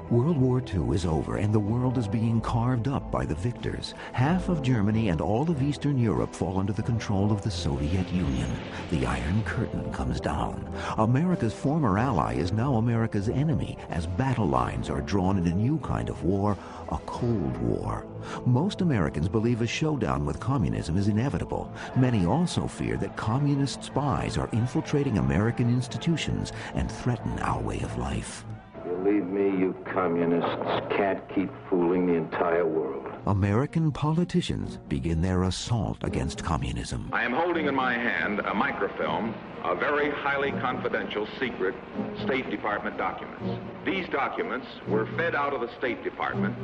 World War II is over and the world is being carved up by the victors. Half of Germany and all of Eastern Europe fall under the control of the Soviet Union. The Iron Curtain comes down. America's former ally is now America's enemy as battle lines are drawn in a new kind of war, a Cold War. Most Americans believe a showdown with communism is inevitable. Many also fear that communist spies are infiltrating American institutions and threaten our way of life. Believe me, you communists can't keep fooling the entire world. American politicians begin their assault against communism. I am holding in my hand a microfilm of very highly confidential, secret State Department documents. These documents were fed out of the State Department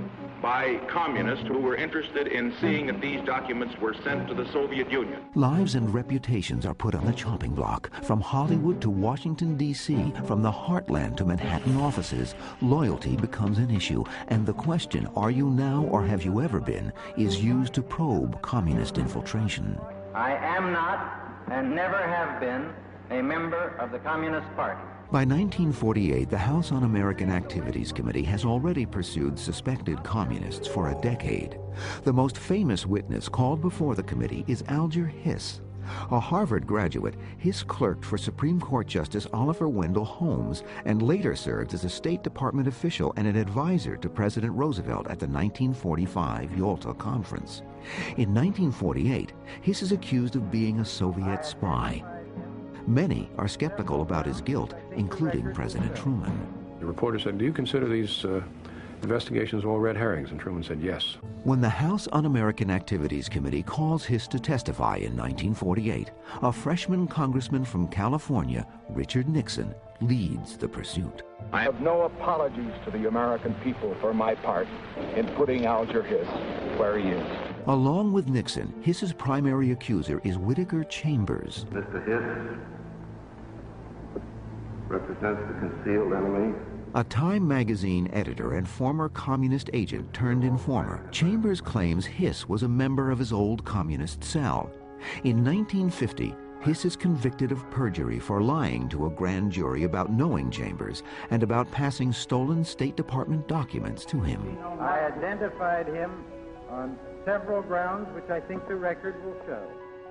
by communists who were interested in seeing if these documents were sent to the Soviet Union. Lives and reputations are put on the chopping block. From Hollywood to Washington, D.C., from the heartland to Manhattan offices, loyalty becomes an issue, and the question, are you now or have you ever been, is used to probe communist infiltration. I am not and never have been a member of the Communist Party. By 1948, the House Un-American Activities Committee has already pursued suspected communists for a decade. The most famous witness called before the committee is Alger Hiss. A Harvard graduate, Hiss clerked for Supreme Court Justice Oliver Wendell Holmes and later served as a State Department official and an advisor to President Roosevelt at the 1945 Yalta Conference. In 1948, Hiss is accused of being a Soviet spy. Many are skeptical about his guilt, including President Truman. The reporter said, "Do you consider these investigations all red herrings?" And Truman said, "Yes." When the House Un-American Activities Committee calls Hiss to testify in 1948, a freshman congressman from California, Richard Nixon, leads the pursuit. I have no apologies to the American people for my part in putting Alger Hiss where he is. Along with Nixon, Hiss's primary accuser is Whittaker Chambers. Mr. Hiss represents the concealed enemy. A Time magazine editor and former communist agent turned informer, Chambers claims Hiss was a member of his old communist cell. In 1950, Hiss is convicted of perjury for lying to a grand jury about knowing Chambers and about passing stolen State Department documents to him. I identified him on several grounds which I think the record will show.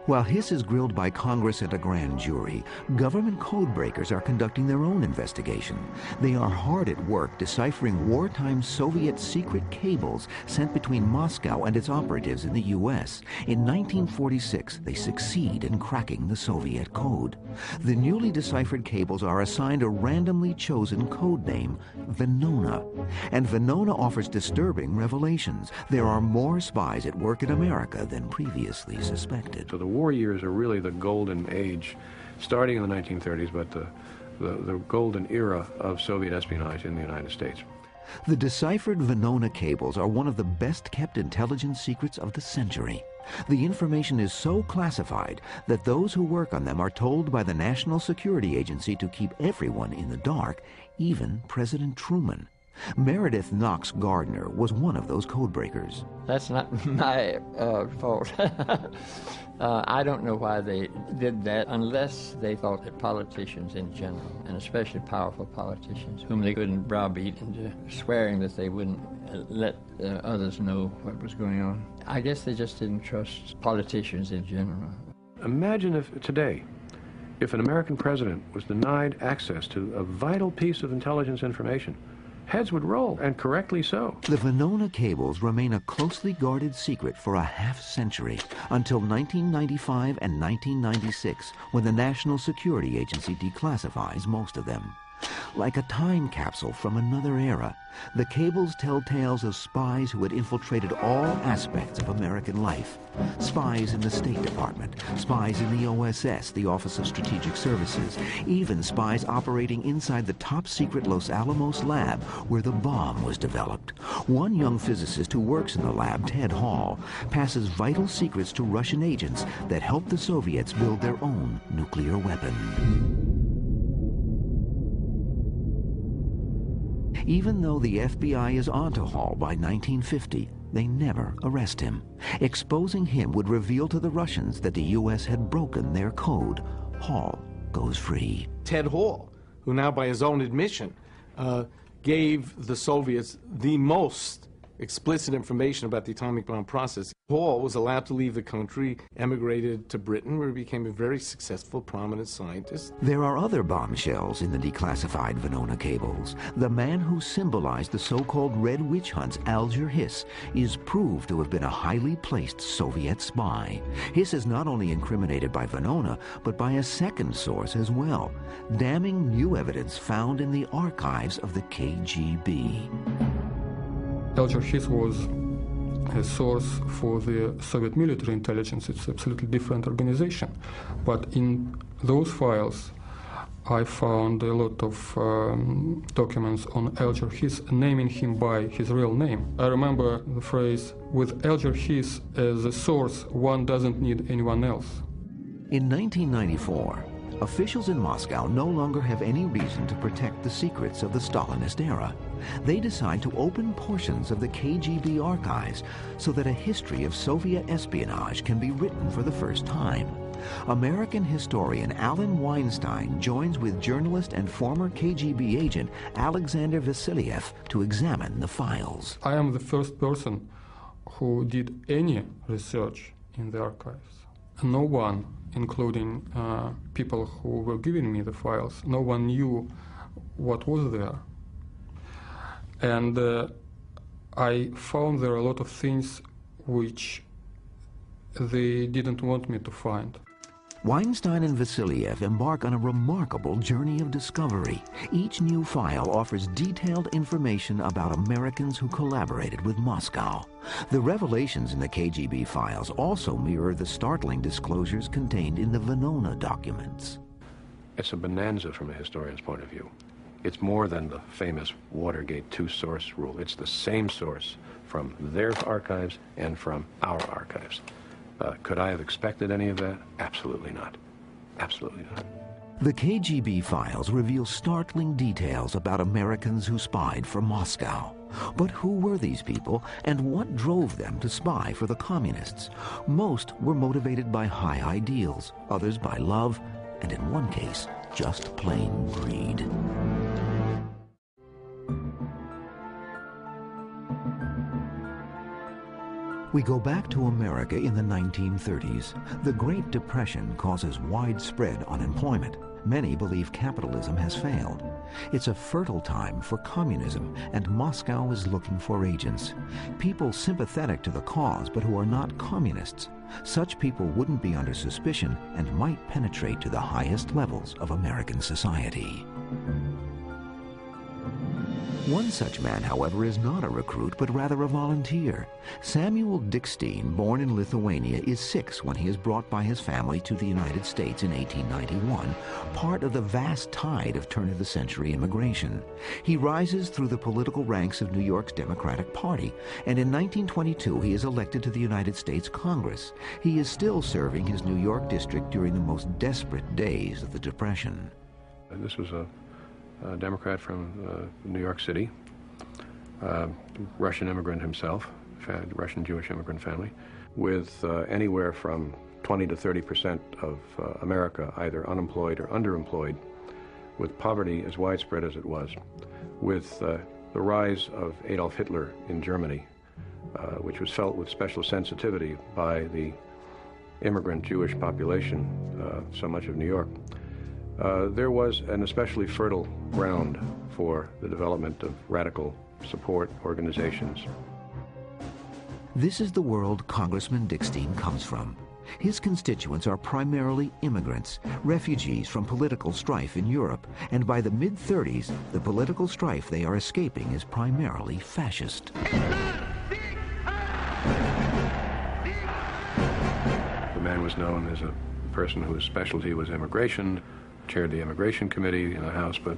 While Hiss is grilled by Congress and a grand jury, government codebreakers are conducting their own investigation. They are hard at work deciphering wartime Soviet secret cables sent between Moscow and its operatives in the U.S. In 1946, they succeed in cracking the Soviet code. The newly deciphered cables are assigned a randomly chosen code name, Venona. And Venona offers disturbing revelations. There are more spies at work in America than previously suspected. So the war years are really the golden age, starting in the 1930s, but the golden era of Soviet espionage in the United States. The deciphered Venona cables are one of the best-kept intelligence secrets of the century. The information is so classified that those who work on them are told by the National Security Agency to keep everyone in the dark, even President Truman. Meredith Knox Gardner was one of those codebreakers. That's not my fault. I don't know why they did that unless they thought that politicians in general, and especially powerful politicians, whom they couldn't browbeat into swearing that they wouldn't let others know what was going on. I guess they just didn't trust politicians in general. Imagine if today, if an American president was denied access to a vital piece of intelligence information. Heads would roll, and correctly so. The Venona cables remain a closely guarded secret for a half-century, until 1995 and 1996, when the National Security Agency declassifies most of them. Like a time capsule from another era, the cables tell tales of spies who had infiltrated all aspects of American life. Spies in the State Department, spies in the OSS, the Office of Strategic Services, even spies operating inside the top-secret Los Alamos lab where the bomb was developed. One young physicist who works in the lab, Ted Hall, passes vital secrets to Russian agents that help the Soviets build their own nuclear weapon. Even though the FBI is onto Hall by 1950, they never arrest him. Exposing him would reveal to the Russians that the U.S. had broken their code. Hall goes free. Ted Hall, who now by his own admission gave the Soviets the most explicit information about the atomic bomb process. Paul was allowed to leave the country, emigrated to Britain, where he became a very successful, prominent scientist. There are other bombshells in the declassified Venona cables. The man who symbolized the so-called Red Witch Hunt's Alger Hiss is proved to have been a highly placed Soviet spy. Hiss is not only incriminated by Venona, but by a second source as well, damning new evidence found in the archives of the KGB. Alger Hiss was a source for the Soviet military intelligence. It's an absolutely different organization. But in those files, I found a lot of documents on Alger Hiss, naming him by his real name. I remember the phrase, with Alger Hiss as a source, one doesn't need anyone else. In 1994, officials in Moscow no longer have any reason to protect the secrets of the Stalinist era. They decide to open portions of the KGB archives so that a history of Soviet espionage can be written for the first time. American historian Alan Weinstein joins with journalist and former KGB agent Alexander Vasiliev to examine the files. I am the first person who did any research in the archives. No one, including people who were giving me the files, no one knew what was there. And I found there a lot of things which they didn't want me to find. Weinstein and Vasiliev embark on a remarkable journey of discovery. Each new file offers detailed information about Americans who collaborated with Moscow. The revelations in the KGB files also mirror the startling disclosures contained in the Venona documents. It's a bonanza from a historian's point of view. It's more than the famous Watergate two-source rule. It's the same source from their archives and from our archives. Could I have expected any of that? Absolutely not. Absolutely not. The KGB files reveal startling details about Americans who spied for Moscow. But who were these people, and what drove them to spy for the communists? Most were motivated by high ideals, others by love, and in one case, just plain greed. We go back to America in the 1930s. The Great Depression causes widespread unemployment. Many believe capitalism has failed. It's a fertile time for communism, and Moscow is looking for agents. People sympathetic to the cause, but who are not communists. Such people wouldn't be under suspicion and might penetrate to the highest levels of American society. One such man, however, is not a recruit, but rather a volunteer. Samuel Dickstein, born in Lithuania, is 6 when he is brought by his family to the United States in 1891, part of the vast tide of turn-of-the-century immigration. He rises through the political ranks of New York's Democratic Party, and in 1922 he is elected to the United States Congress. He is still serving his New York district during the most desperate days of the Depression. This was a Democrat from New York City, Russian immigrant himself, Russian Jewish immigrant family, with anywhere from 20 to 30% of America either unemployed or underemployed, with poverty as widespread as it was, with the rise of Adolf Hitler in Germany, which was felt with special sensitivity by the immigrant Jewish population, so much of New York. There was an especially fertile ground for the development of radical support organizations. This is the world Congressman Dickstein comes from. His constituents are primarily immigrants, refugees from political strife in Europe, and by the mid-30s, the political strife they are escaping is primarily fascist. The man was known as a person whose specialty was immigration, chaired the Immigration Committee in the House, but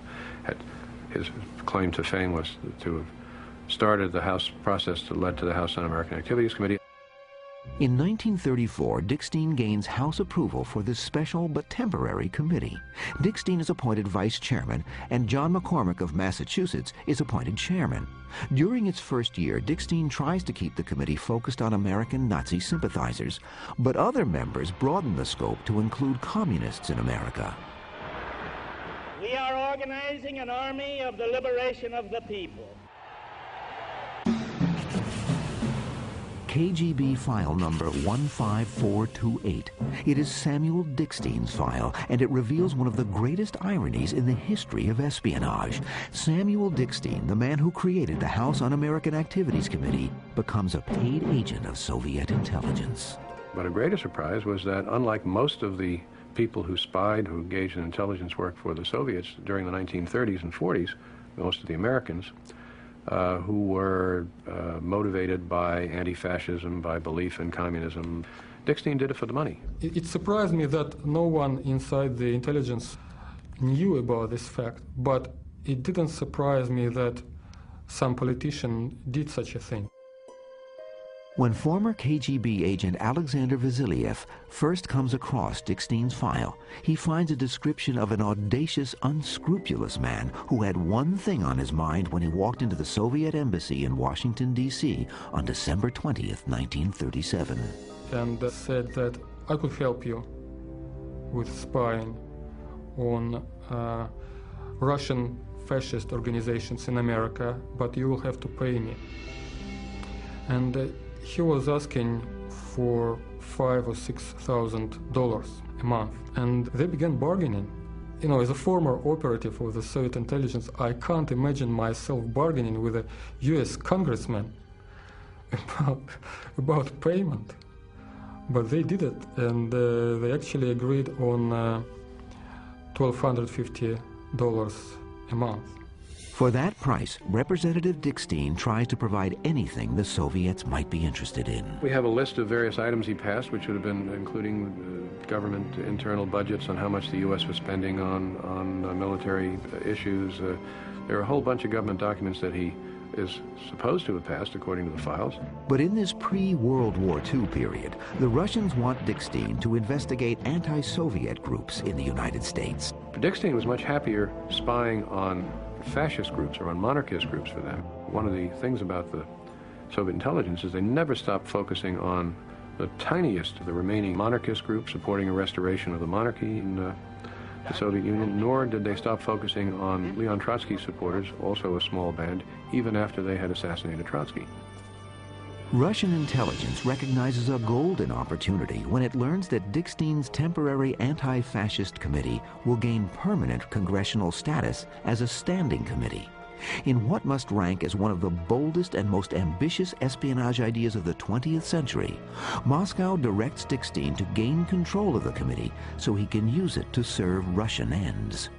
his claim to fame was to have started the House process that led to the House Un-American Activities Committee. In 1934, Dickstein gains House approval for this special but temporary committee. Dickstein is appointed vice chairman, and John McCormick of Massachusetts is appointed chairman. During its first year, Dickstein tries to keep the committee focused on American Nazi sympathizers, but other members broaden the scope to include communists in America. We are organizing an army of the liberation of the people. KGB file number 15428. It is Samuel Dickstein's file, and it reveals one of the greatest ironies in the history of espionage. Samuel Dickstein, the man who created the House Un-American Activities Committee, becomes a paid agent of Soviet intelligence. But a greater surprise was that, unlike most of the people who spied, who engaged in intelligence work for the Soviets during the 1930s and 40s, most of the Americans, who were motivated by anti-fascism, by belief in communism. Dickstein did it for the money. It surprised me that no one inside the intelligence knew about this fact, but it didn't surprise me that some politician did such a thing. When former KGB agent Alexander Vasiliev first comes across Dickstein's file, he finds a description of an audacious, unscrupulous man who had one thing on his mind when he walked into the Soviet embassy in Washington, D.C. on December 20th, 1937. And said that I could help you with spying on Russian fascist organizations in America, but you will have to pay me. And he was asking for $5,000 or $6,000 a month, and they began bargaining. You know, as a former operative of the Soviet intelligence, I can't imagine myself bargaining with a U.S. congressman about payment. But they did it, and they actually agreed on $1,250 a month. For that price, Representative Dickstein tries to provide anything the Soviets might be interested in. We have a list of various items he passed, which would have been including government internal budgets on how much the U.S. was spending on military issues. There are a whole bunch of government documents that he is supposed to have passed, according to the files. But in this pre-World War II period, the Russians want Dickstein to investigate anti-Soviet groups in the United States. But Dickstein was much happier spying on fascist groups or on monarchist groups for them. One of the things about the Soviet intelligence is they never stopped focusing on the tiniest of the remaining monarchist groups supporting a restoration of the monarchy in the Soviet Union, nor did they stop focusing on Leon Trotsky's supporters, also a small band, even after they had assassinated Trotsky. Russian intelligence recognizes a golden opportunity when it learns that Dickstein's temporary anti-fascist committee will gain permanent congressional status as a standing committee. In what must rank as one of the boldest and most ambitious espionage ideas of the 20th century, Moscow directs Dickstein to gain control of the committee so he can use it to serve Russian ends.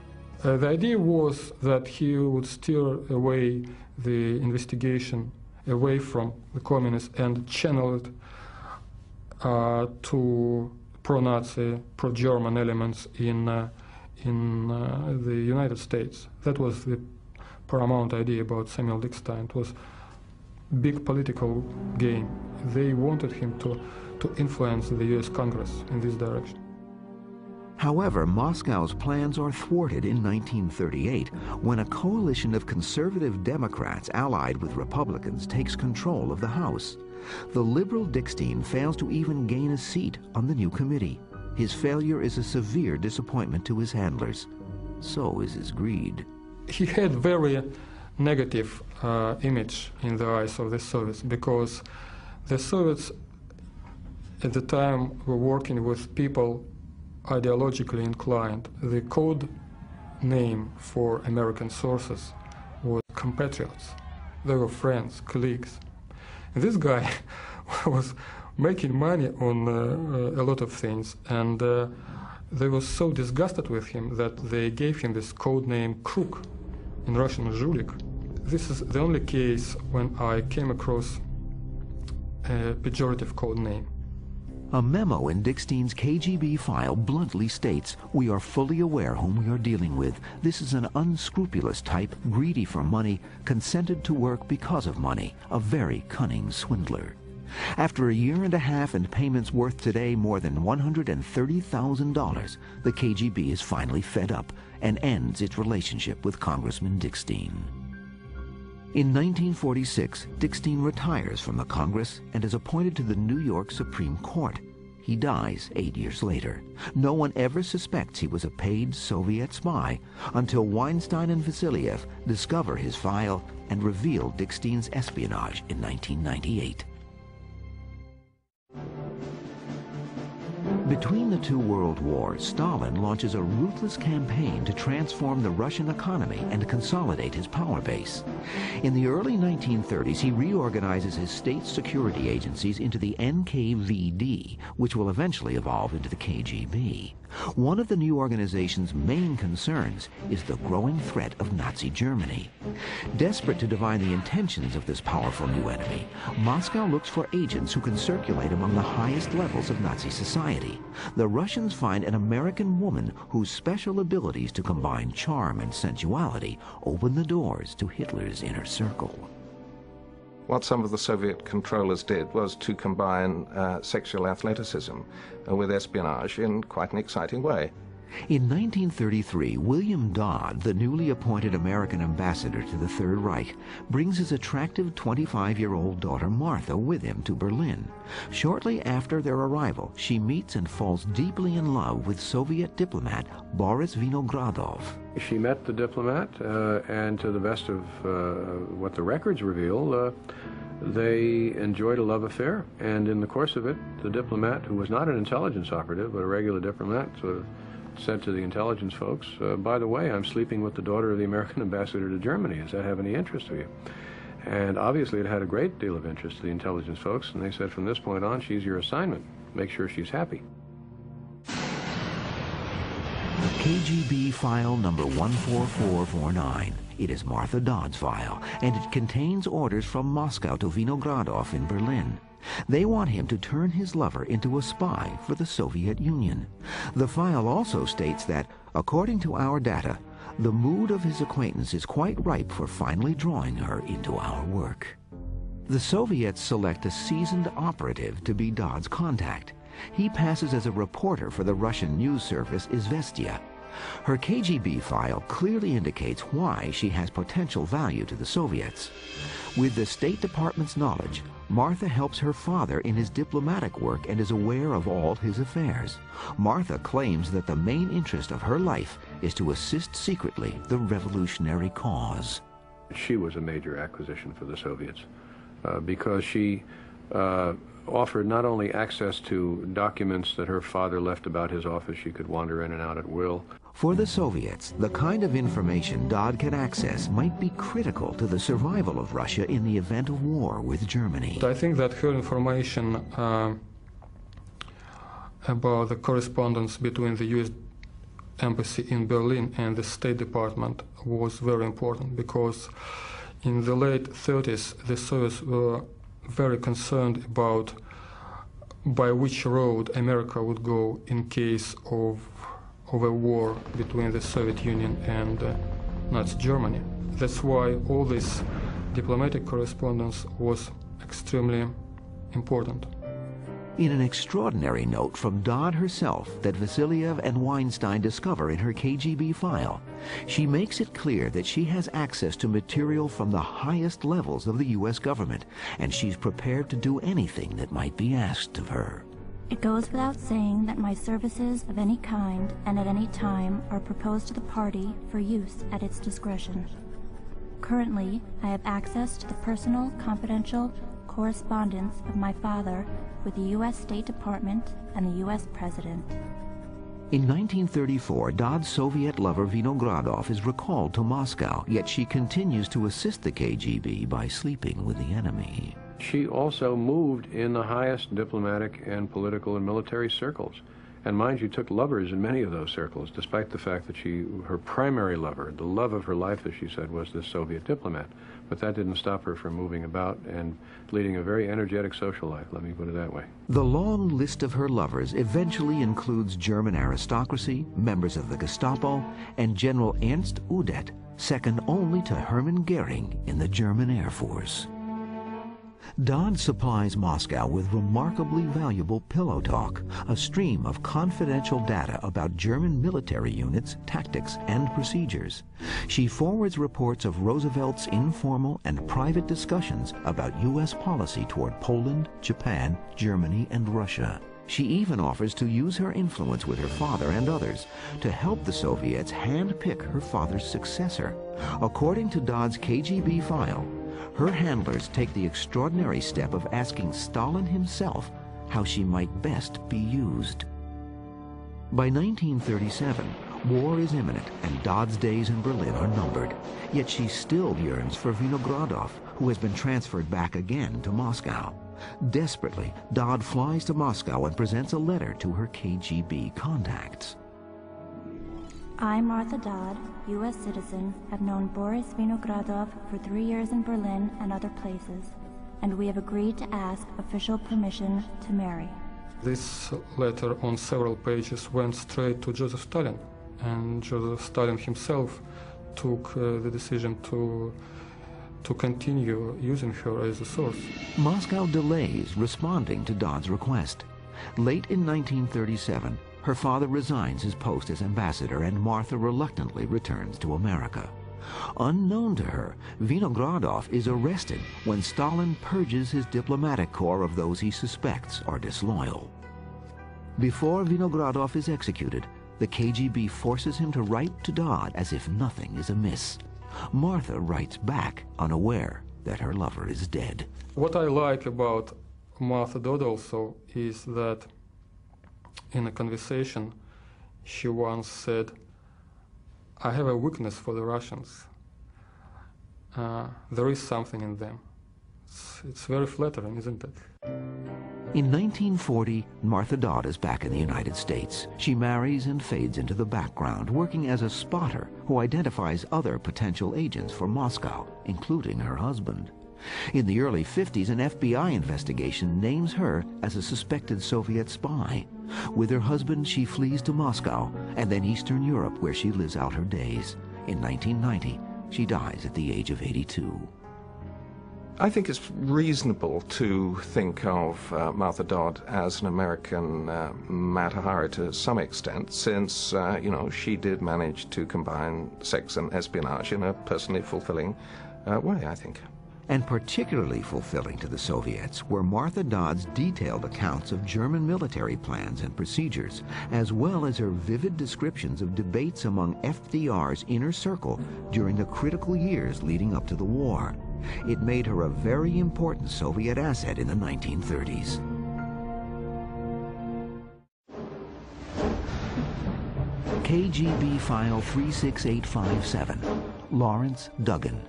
The idea was that he would steer away the investigation away from the communists and channel it to pro-Nazi, pro-German elements in the United States. That was the paramount idea about Samuel Dickstein. It was a big political game. They wanted him to influence the US Congress in this direction. However, Moscow's plans are thwarted in 1938 when a coalition of conservative Democrats allied with Republicans takes control of the House. The liberal Dickstein fails to even gain a seat on the new committee. His failure is a severe disappointment to his handlers. So is his greed. He had very negative image in the eyes of the Soviets because the Soviets at the time were working with people ideologically inclined. The code name for American sources was compatriots. They were friends, colleagues. And this guy was making money on a lot of things, and they were so disgusted with him that they gave him this code name Kruk, in Russian Zhulik. This is the only case when I came across a pejorative code name. A memo in Dickstein's KGB file bluntly states, "We are fully aware whom we are dealing with. This is an unscrupulous type, greedy for money, consented to work because of money, a very cunning swindler." After a year and a half and payments worth today more than $130,000, the KGB is finally fed up and ends its relationship with Congressman Dickstein. In 1946, Dickstein retires from the Congress and is appointed to the New York Supreme Court. He dies 8 years later. No one ever suspects he was a paid Soviet spy until Weinstein and Vasiliev discover his file and reveal Dickstein's espionage in 1998. Between the two world wars, Stalin launches a ruthless campaign to transform the Russian economy and consolidate his power base. In the early 1930s, he reorganizes his state security agencies into the NKVD, which will eventually evolve into the KGB. One of the new organization's main concerns is the growing threat of Nazi Germany. Desperate to divine the intentions of this powerful new enemy, Moscow looks for agents who can circulate among the highest levels of Nazi society. The Russians find an American woman whose special abilities to combine charm and sensuality open the doors to Hitler's inner circle. What some of the Soviet controllers did was to combine sexual athleticism with espionage in quite an exciting way. In 1933, William Dodd, the newly appointed American ambassador to the Third Reich, brings his attractive 25-year-old daughter Martha with him to Berlin. Shortly after their arrival, she meets and falls deeply in love with Soviet diplomat Boris Vinogradov. She met the diplomat, and to the best of what the records reveal, they enjoyed a love affair. And in the course of it, the diplomat, who was not an intelligence operative, but a regular diplomat, sort of said to the intelligence folks, by the way, I'm sleeping with the daughter of the American ambassador to Germany. Does that have any interest to you? And obviously it had a great deal of interest to the intelligence folks, and they said, from this point on, she's your assignment. Make sure she's happy. KGB file number 14449. It is Martha Dodd's file, and it contains orders from Moscow to Vinogradov in Berlin. They want him to turn his lover into a spy for the Soviet Union. The file also states that, according to our data, the mood of his acquaintance is quite ripe for finally drawing her into our work. The Soviets select a seasoned operative to be Dodd's contact. He passes as a reporter for the Russian news service Izvestia. Her KGB file clearly indicates why she has potential value to the Soviets. With the State Department's knowledge, Martha helps her father in his diplomatic work and is aware of all his affairs. Martha claims that the main interest of her life is to assist secretly the revolutionary cause. She was a major acquisition for the Soviets because she offered not only access to documents that her father left about his office, she could wander in and out at will. For the Soviets, the kind of information Dodd can access might be critical to the survival of Russia in the event of war with Germany. I think that her information about the correspondence between the U.S. Embassy in Berlin and the State Department was very important, because in the late 30s, the Soviets were very concerned about by which road America would go in case of a war between the Soviet Union and Nazi Germany. That's why all this diplomatic correspondence was extremely important. In an extraordinary note from Dodd herself that Vasiliev and Weinstein discover in her KGB file, she makes it clear that she has access to material from the highest levels of the U.S. government, and she's prepared to do anything that might be asked of her. It goes without saying that my services of any kind and at any time are proposed to the party for use at its discretion. Currently, I have access to the personal, confidential correspondence of my father with the U.S. State Department and the U.S. President. In 1934, Dodd's Soviet lover Vinogradov is recalled to Moscow, yet she continues to assist the KGB by sleeping with the enemy. She also moved in the highest diplomatic and political and military circles. And mind you, took lovers in many of those circles, despite the fact that her primary lover, the love of her life, as she said, was this Soviet diplomat. But that didn't stop her from moving about and leading a very energetic social life, let me put it that way. The long list of her lovers eventually includes German aristocracy, members of the Gestapo, and General Ernst Udet, second only to Hermann Goering in the German Air Force. Dodd supplies Moscow with remarkably valuable pillow talk, a stream of confidential data about German military units, tactics, and procedures. She forwards reports of Roosevelt's informal and private discussions about U.S. policy toward Poland, Japan, Germany, and Russia. She even offers to use her influence with her father and others to help the Soviets hand-pick her father's successor. According to Dodd's KGB file, her handlers take the extraordinary step of asking Stalin himself how she might best be used. By 1937, war is imminent and Dodd's days in Berlin are numbered. Yet she still yearns for Vinogradov, who has been transferred back again to Moscow. Desperately, Dodd flies to Moscow and presents a letter to her KGB contacts. I, Martha Dodd, U.S. citizen, have known Boris Vinogradov for 3 years in Berlin and other places, and we have agreed to ask official permission to marry. This letter on several pages went straight to Joseph Stalin, and Joseph Stalin himself took the decision to continue using her as a source. Moscow delays responding to Dodd's request. Late in 1937, her father resigns his post as ambassador and Martha reluctantly returns to America. Unknown to her, Vinogradov is arrested when Stalin purges his diplomatic corps of those he suspects are disloyal. Before Vinogradov is executed, the KGB forces him to write to Dodd as if nothing is amiss. Martha writes back, unaware that her lover is dead. What I like about Martha Dodd also is that in a conversation she once said, "I have a weakness for the Russians. There is something in them." It's very flattering, isn't it? In 1940, Martha Dodd is back in the United States. She marries and fades into the background, working as a spotter who identifies other potential agents for Moscow, including her husband. In the early 50s, an FBI investigation names her as a suspected Soviet spy. With her husband, she flees to Moscow and then Eastern Europe, where she lives out her days. In 1990, she dies at the age of 82. I think it's reasonable to think of Martha Dodd as an American Mata Hari to some extent, since, she did manage to combine sex and espionage in a personally fulfilling way, I think. And particularly fulfilling to the Soviets were Martha Dodd's detailed accounts of German military plans and procedures, as well as her vivid descriptions of debates among FDR's inner circle during the critical years leading up to the war. It made her a very important Soviet asset in the 1930s. KGB File 36857, Lawrence Duggan.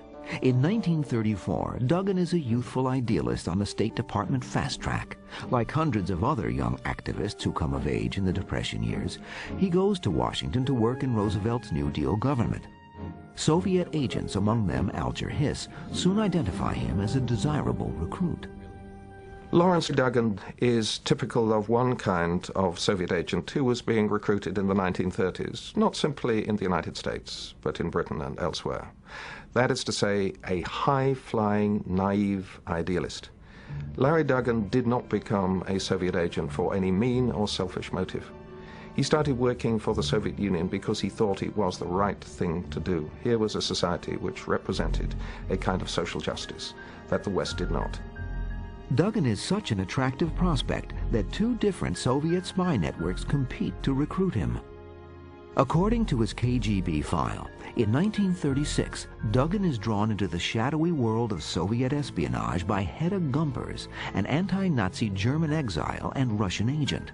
In 1934, Duggan is a youthful idealist on the State Department fast track. Like hundreds of other young activists who come of age in the Depression years, he goes to Washington to work in Roosevelt's New Deal government. Soviet agents, among them Alger Hiss, soon identify him as a desirable recruit. Lawrence Duggan is typical of one kind of Soviet agent who was being recruited in the 1930s, not simply in the United States, but in Britain and elsewhere. That is to say, a high-flying, naive idealist. Larry Duggan did not become a Soviet agent for any mean or selfish motive. He started working for the Soviet Union because he thought it was the right thing to do. Here was a society which represented a kind of social justice that the West did not. Duggan is such an attractive prospect that two different Soviet spy networks compete to recruit him. According to his KGB file, in 1936, Duggan is drawn into the shadowy world of Soviet espionage by Hedda Gumpers, an anti-Nazi German exile and Russian agent.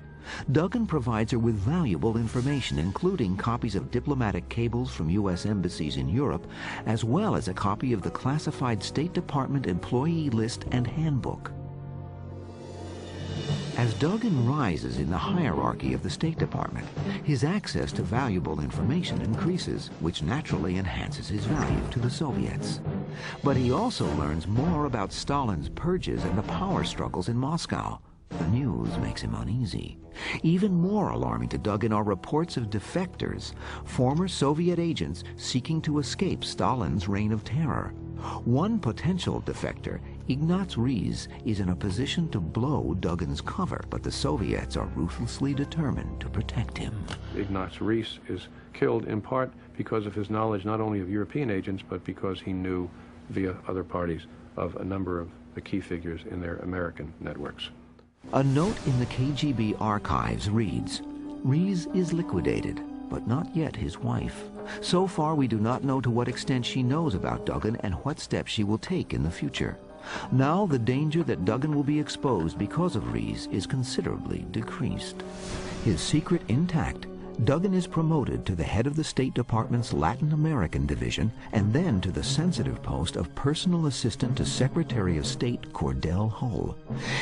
Duggan provides her with valuable information, including copies of diplomatic cables from U.S. embassies in Europe, as well as a copy of the classified State Department employee list and handbook. As Duggan rises in the hierarchy of the State Department, his access to valuable information increases, which naturally enhances his value to the Soviets. But he also learns more about Stalin's purges and the power struggles in Moscow. The news makes him uneasy. Even more alarming to Duggan are reports of defectors, former Soviet agents seeking to escape Stalin's reign of terror. One potential defector, Ignaz Rees, is in a position to blow Duggan's cover, but the Soviets are ruthlessly determined to protect him. Ignaz Rees is killed in part because of his knowledge not only of European agents, but because he knew via other parties of a number of the key figures in their American networks. A note in the KGB archives reads, "Rees is liquidated, but not yet his wife. So far, we do not know to what extent she knows about Duggan and what steps she will take in the future. Now, the danger that Duggan will be exposed because of Rees is considerably decreased." His secret intact, Duggan is promoted to the head of the State Department's Latin American division and then to the sensitive post of personal assistant to Secretary of State Cordell Hull.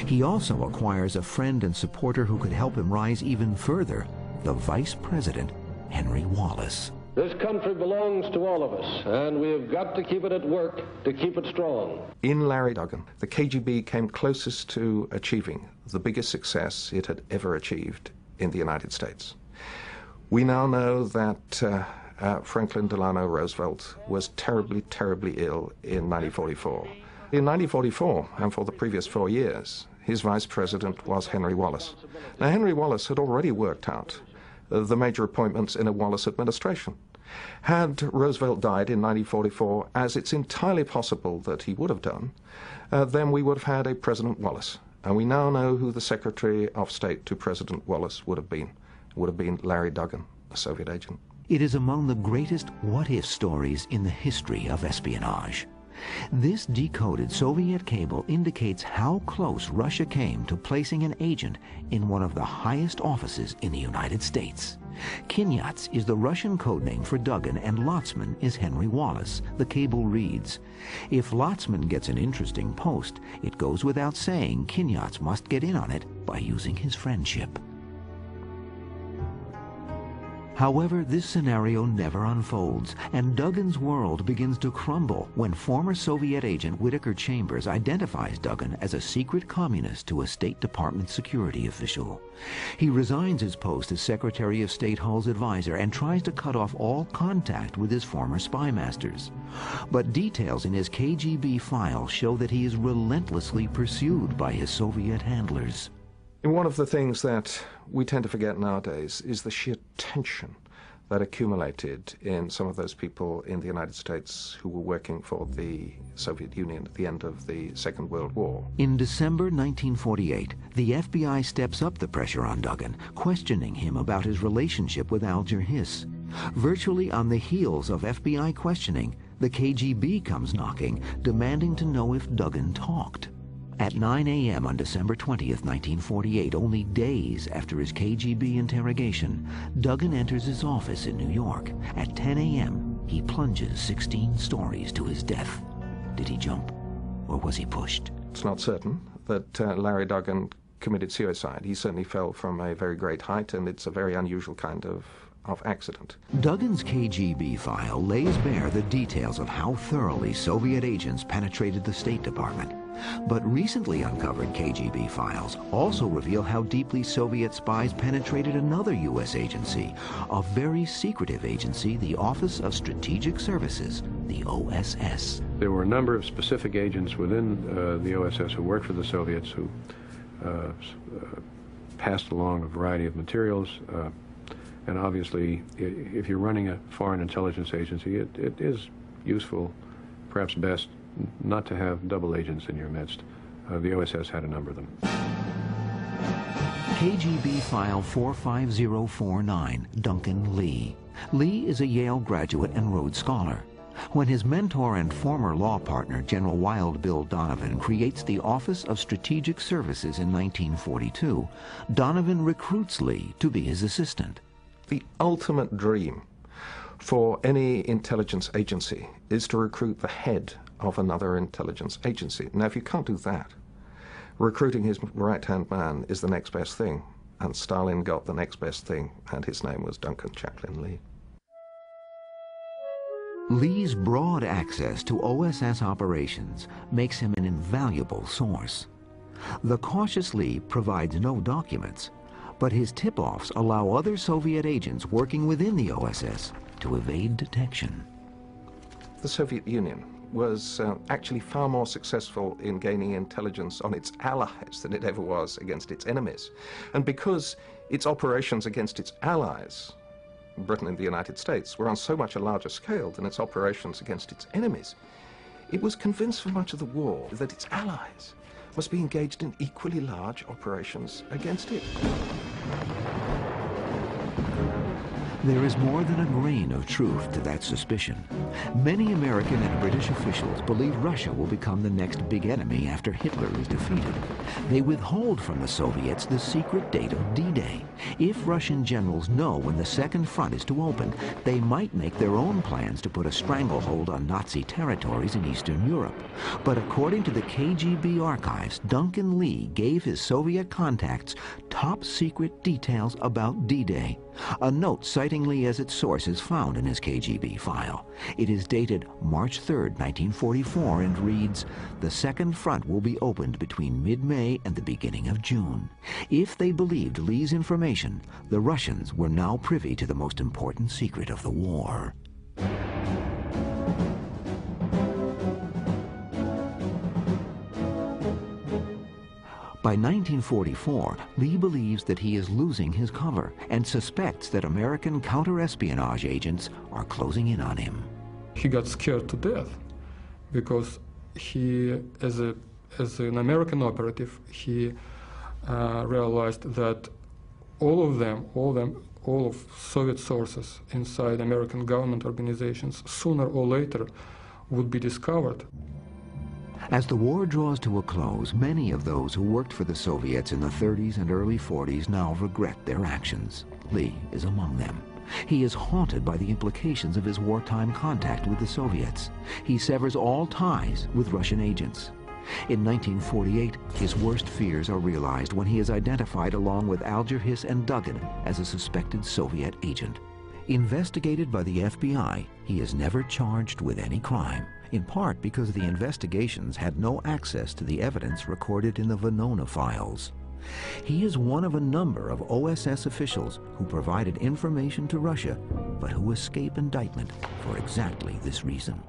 He also acquires a friend and supporter who could help him rise even further, the Vice President, Henry Wallace. This country belongs to all of us, and we have got to keep it at work to keep it strong. In Larry Duggan, the KGB came closest to achieving the biggest success it had ever achieved in the United States. We now know that Franklin Delano Roosevelt was terribly, terribly ill in 1944. In 1944, and for the previous 4 years, his vice president was Henry Wallace. Now, Henry Wallace had already worked out the major appointments in a Wallace administration. Had Roosevelt died in 1944, as it's entirely possible that he would have done, then we would have had a President Wallace. And we now know who the Secretary of State to President Wallace would have been. It would have been Larry Duggan, a Soviet agent. It is among the greatest what-if stories in the history of espionage. This decoded Soviet cable indicates how close Russia came to placing an agent in one of the highest offices in the United States. Kinyats is the Russian codename for Duggan, and Lotzman is Henry Wallace. The cable reads, "If Lotzman gets an interesting post, it goes without saying Kinyats must get in on it by using his friendship." However, this scenario never unfolds, and Duggan's world begins to crumble when former Soviet agent Whittaker Chambers identifies Duggan as a secret communist to a State Department security official. He resigns his post as Secretary of State Hull's advisor and tries to cut off all contact with his former spy masters. But details in his KGB file show that he is relentlessly pursued by his Soviet handlers. And one of the things that we tend to forget nowadays is the sheer tension that accumulated in some of those people in the United States who were working for the Soviet Union at the end of the Second World War. In December 1948, the FBI steps up the pressure on Duggan, questioning him about his relationship with Alger Hiss. Virtually on the heels of FBI questioning, the KGB comes knocking, demanding to know if Duggan talked. At 9 a.m. on December 20th, 1948, only days after his KGB interrogation, Duggan enters his office in New York. At 10 a.m., he plunges 16 stories to his death. Did he jump, or was he pushed? It's not certain that Larry Duggan committed suicide. He certainly fell from a very great height, and it's a very unusual kind of accident. Duggan's KGB file lays bare the details of how thoroughly Soviet agents penetrated the State Department. But recently uncovered KGB files also reveal how deeply Soviet spies penetrated another U.S. agency, a very secretive agency, the Office of Strategic Services, the OSS. There were a number of specific agents within the OSS who worked for the Soviets who passed along a variety of materials. And obviously, if you're running a foreign intelligence agency, it is useful, perhaps best, not to have double agents in your midst. The OSS had a number of them. KGB File 45049, Duncan Lee. Lee is a Yale graduate and Rhodes Scholar. When his mentor and former law partner, General Wild Bill Donovan, creates the Office of Strategic Services in 1942, Donovan recruits Lee to be his assistant. The ultimate dream for any intelligence agency is to recruit the head of another intelligence agency. Now, if you can't do that, recruiting his right-hand man is the next best thing, and Stalin got the next best thing, and his name was Duncan Chaplin Lee. Lee's broad access to OSS operations makes him an invaluable source. The cautious Lee provides no documents, but his tip-offs allow other Soviet agents working within the OSS to evade detection. The Soviet Union was actually far more successful in gaining intelligence on its allies than it ever was against its enemies. And because its operations against its allies, Britain and the United States, were on so much a larger scale than its operations against its enemies, it was convinced for much of the war that its allies must be engaged in equally large operations against it. There is more than a grain of truth to that suspicion. Many American and British officials believe Russia will become the next big enemy after Hitler is defeated. They withhold from the Soviets the secret date of D-Day. If Russian generals know when the Second Front is to open, they might make their own plans to put a stranglehold on Nazi territories in Eastern Europe. But according to the KGB archives, Duncan Lee gave his Soviet contacts top secret details about D-Day. A note citing Lee as its source is found in his KGB file. It is dated March 3, 1944, and reads, "The Second Front will be opened between mid-May and the beginning of June." If they believed Lee's information, the Russians were now privy to the most important secret of the war. By 1944, Lee believes that he is losing his cover and suspects that American counter-espionage agents are closing in on him. He got scared to death because he, as an American operative, he realized that all of Soviet sources inside American government organizations, sooner or later, would be discovered. As the war draws to a close, many of those who worked for the Soviets in the 30s and early 40s now regret their actions. Lee is among them. He is haunted by the implications of his wartime contact with the Soviets. He severs all ties with Russian agents. In 1948, his worst fears are realized when he is identified along with Alger Hiss and Duggan as a suspected Soviet agent. Investigated by the FBI, he is never charged with any crime, in part because the investigations had no access to the evidence recorded in the Venona files. He is one of a number of OSS officials who provided information to Russia, but who escape indictment for exactly this reason.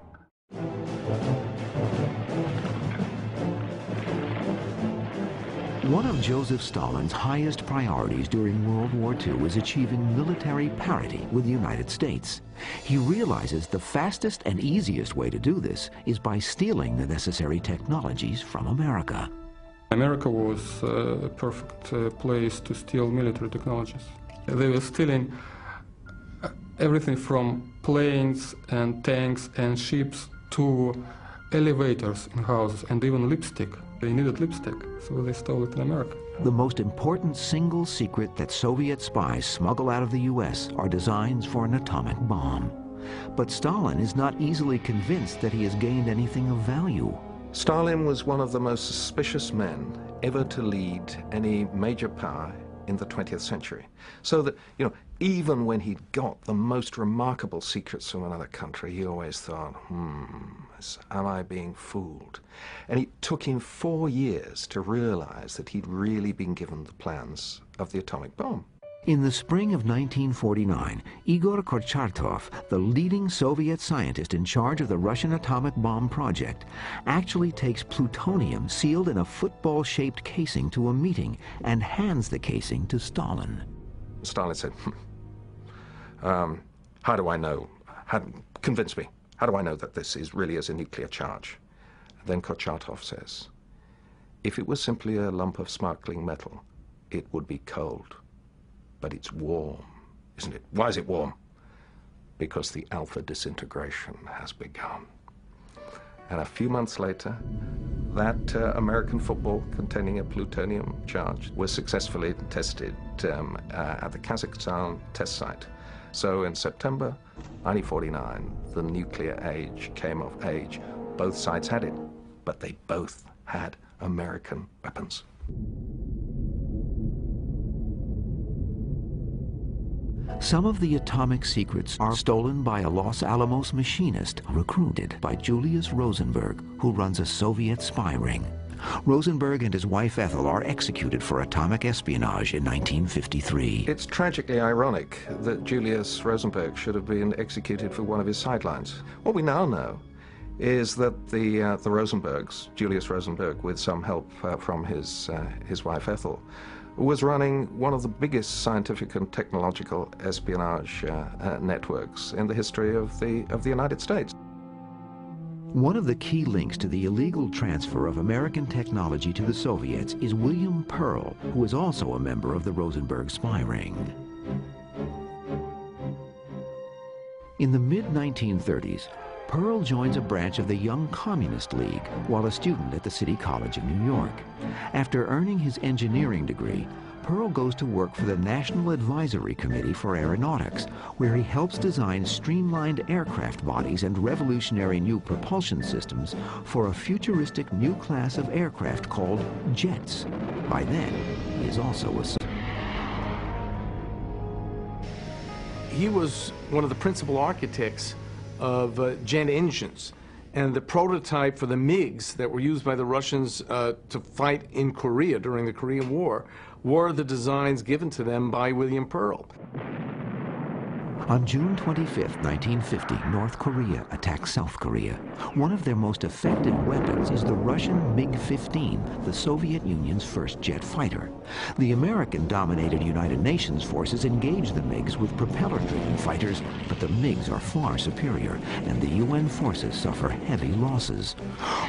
One of Joseph Stalin's highest priorities during World War II was achieving military parity with the United States. He realizes the fastest and easiest way to do this is by stealing the necessary technologies from America. America was a perfect place to steal military technologies. They were stealing everything from planes and tanks and ships to elevators in houses and even lipstick. They needed lipstick, so they stole it in America. The most important single secret that Soviet spies smuggle out of the U.S. are designs for an atomic bomb. But Stalin is not easily convinced that he has gained anything of value. Stalin was one of the most suspicious men ever to lead any major power in the 20th century. So that, even when he'd got the most remarkable secrets from another country, he always thought, am I being fooled? And it took him 4 years to realize that he'd really been given the plans of the atomic bomb. In the spring of 1949, Igor Kurchatov, the leading Soviet scientist in charge of the Russian atomic bomb project, actually takes plutonium sealed in a football-shaped casing to a meeting and hands the casing to Stalin. Stalin said, how do I know? Convince me. How do I know that this really is a nuclear charge? Then Kurchatov says, if it was simply a lump of sparkling metal, it would be cold. But it's warm, isn't it? Why is it warm? Because the alpha disintegration has begun. And a few months later, that American football containing a plutonium charge was successfully tested at the Kazakhstan test site. So in September 1949, the nuclear age came of age. Both sides had it, but they both had American weapons. Some of the atomic secrets are stolen by a Los Alamos machinist recruited by Julius Rosenberg, who runs a Soviet spy ring. Rosenberg and his wife Ethel are executed for atomic espionage in 1953. It's tragically ironic that Julius Rosenberg should have been executed for one of his sidelines. What we now know is that the Rosenbergs, Julius Rosenberg, with some help from his wife Ethel, was running one of the biggest scientific and technological espionage networks in the history of the United States. One of the key links to the illegal transfer of American technology to the Soviets is William Pearl, who is also a member of the Rosenberg spy ring. In the mid-1930s, Pearl joins a branch of the Young Communist League while a student at the City College of New York. After earning his engineering degree, Pearl goes to work for the National Advisory Committee for Aeronautics, where he helps design streamlined aircraft bodies and revolutionary new propulsion systems for a futuristic new class of aircraft called jets. By then, he is also a... He was one of the principal architects of jet engines, and the prototype for the MiGs that were used by the Russians to fight in Korea during the Korean War were the designs given to them by William Pearl. On June 25, 1950, North Korea attacks South Korea. One of their most effective weapons is the Russian MiG-15, the Soviet Union's first jet fighter. The American-dominated United Nations forces engage the MiGs with propeller-driven fighters, but the MiGs are far superior, and the UN forces suffer heavy losses.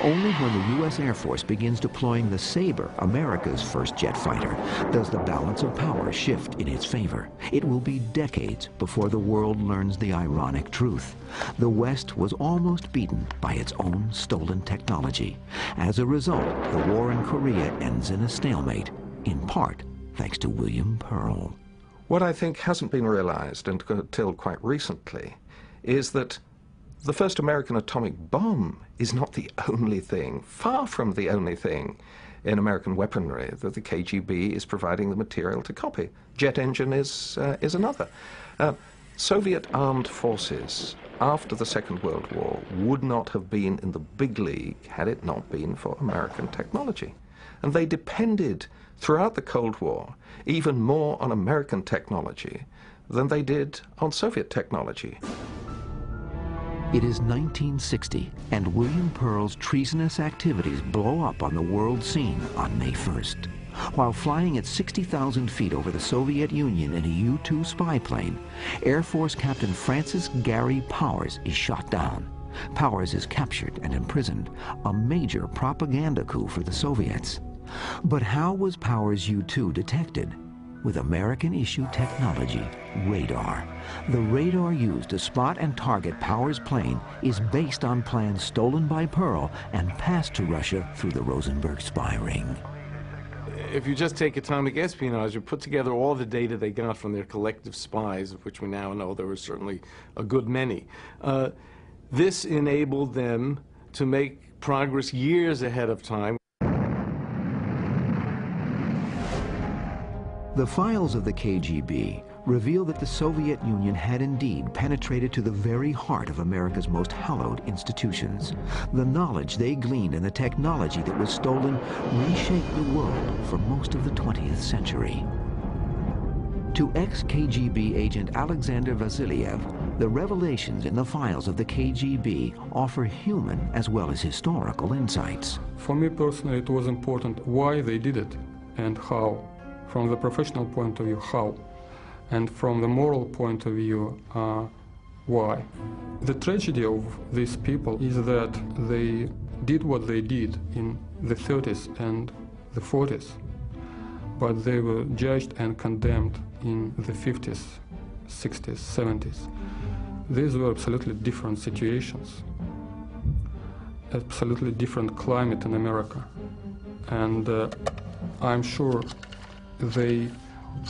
Only when the U.S. Air Force begins deploying the Sabre, America's first jet fighter, does the balance of power shift in its favor. It will be decades before the world learns the ironic truth. The West was almost beaten by its own stolen technology. As a result, the war in Korea ends in a stalemate, in part thanks to William Pearl. What I think hasn't been realized until quite recently is that the first American atomic bomb is not the only thing, far from the only thing, in American weaponry that the KGB is providing the material to copy. Jet engine is another. Soviet armed forces after the Second World War would not have been in the big league had it not been for American technology. And they depended throughout the Cold War even more on American technology than they did on Soviet technology. It is 1960, and William Pearl's treasonous activities blow up on the world scene on May 1st. While flying at 60,000 feet over the Soviet Union in a U-2 spy plane, Air Force Captain Francis Gary Powers is shot down. Powers is captured and imprisoned, a major propaganda coup for the Soviets. But how was Powers' U-2 detected? With American-issue technology, radar. The radar used to spot and target Powers' plane is based on plans stolen by Pearl and passed to Russia through the Rosenberg spy ring. If you just take atomic espionage and put together all the data they got from their collective spies, of which we now know there were certainly a good many, this enabled them to make progress years ahead of time. The files of the KGB reveal that the Soviet Union had indeed penetrated to the very heart of America's most hallowed institutions. The knowledge they gleaned and the technology that was stolen reshaped the world for most of the 20th century. To ex-KGB agent Alexander Vasilyev, the revelations in the files of the KGB offer human as well as historical insights. For me personally, it was important why they did it and how. From the professional point of view, how. And from the moral point of view, why. The tragedy of these people is that they did what they did in the 30s and the 40s, but they were judged and condemned in the 50s, 60s, 70s. These were absolutely different situations, absolutely different climate in America. And I'm sure they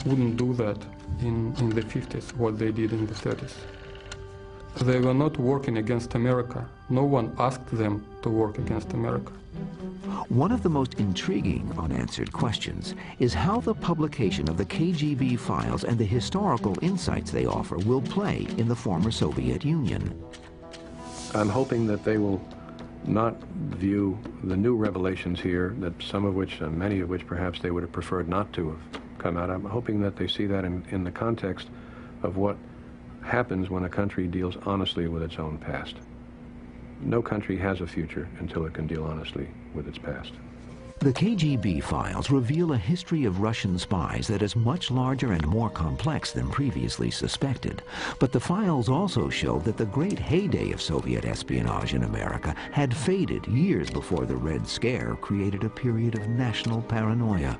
wouldn't do that in the 50s, what they did in the 30s. They were not working against America. No one asked them to work against America. One of the most intriguing unanswered questions is how the publication of the KGB files and the historical insights they offer will play in the former Soviet Union. I'm hoping that they will not view the new revelations here, that some of which, many of which perhaps they would have preferred not to have come out. I'm hoping that they see that in the context of what happens when a country deals honestly with its own past. No country has a future until it can deal honestly with its past. The KGB files reveal a history of Russian spies that is much larger and more complex than previously suspected. But the files also show that the great heyday of Soviet espionage in America had faded years before the Red Scare created a period of national paranoia.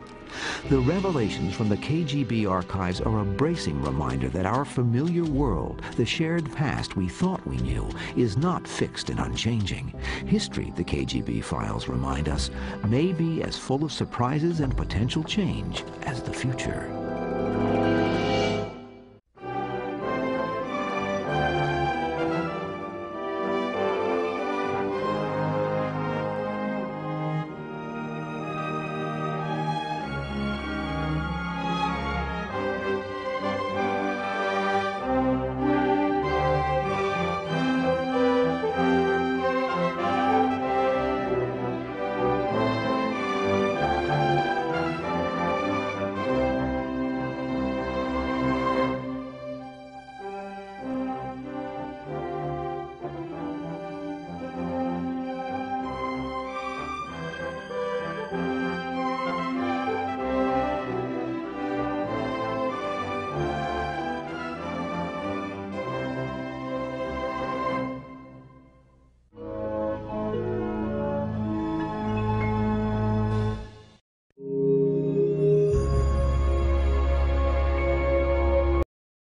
The revelations from the KGB archives are a bracing reminder that our familiar world, the shared past we thought we knew, is not fixed and unchanging. History, the KGB files remind us, may be as full of surprises and potential change as the future.